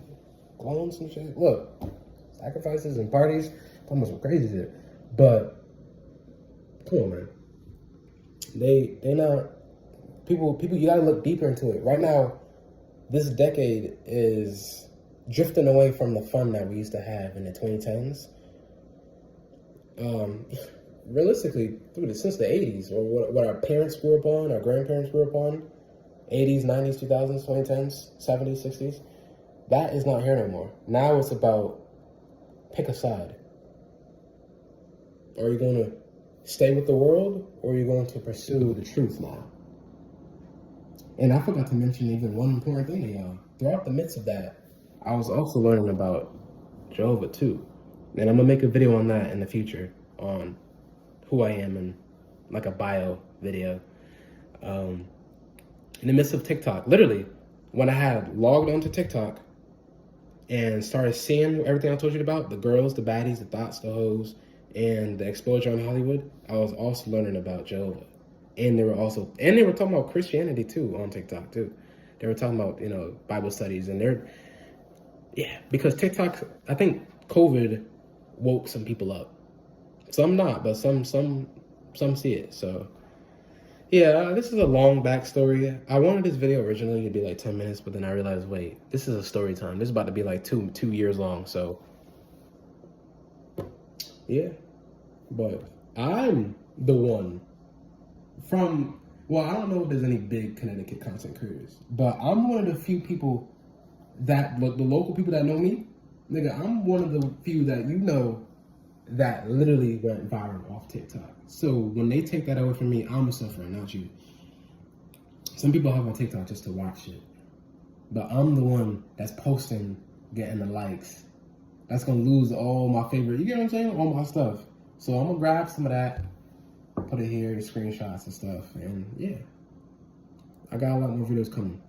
clones and shit. Look, sacrifices and parties, talking about some crazy shit. But come on, man. They not people. You gotta look deeper into it. Right now, this decade is drifting away from the fun that we used to have in the 2010s. Realistically, since the 80s, or what our parents grew up on, our grandparents grew up on, 80s, 90s, 2000s, 2010s, 70s, 60s, that is not here no more. Now it's about pick a side. Are you going to stay with the world, or are you going to pursue the truth now? And I forgot to mention even one important thing to y'all. Throughout the midst of that, I was also learning about Jehovah too. And I'm going to make a video on that in the future, on who I am and like a bio video. In the midst of TikTok, literally, when I had logged onto TikTok and started seeing everything I told you about, the girls, the baddies, the thoughts, the hoes, and the exposure on Hollywood, I was also learning about Jehovah. And they were talking about Christianity too on TikTok too. They were talking about, Bible studies, and because TikTok, I think COVID woke some people up. Some not, but some see it. So yeah, this is a long backstory. I wanted this video originally to be like 10 minutes, but then I realized, wait, this is a story time. This is about to be like two years long. So Yeah. But I'm the one from, well, I don't know if there's any big Connecticut content creators, but I'm one of the few people that, the local people that know me, nigga, I'm one of the few that you know that literally went viral off TikTok. So when they take that away from me, I'm suffering, not you. Some people have on TikTok just to watch it, but I'm the one that's posting, getting the likes. That's gonna lose all my favorite, you get what I'm saying? All my stuff. So I'm gonna grab some of that, put it here, screenshots and stuff, and yeah. I got a lot more videos coming.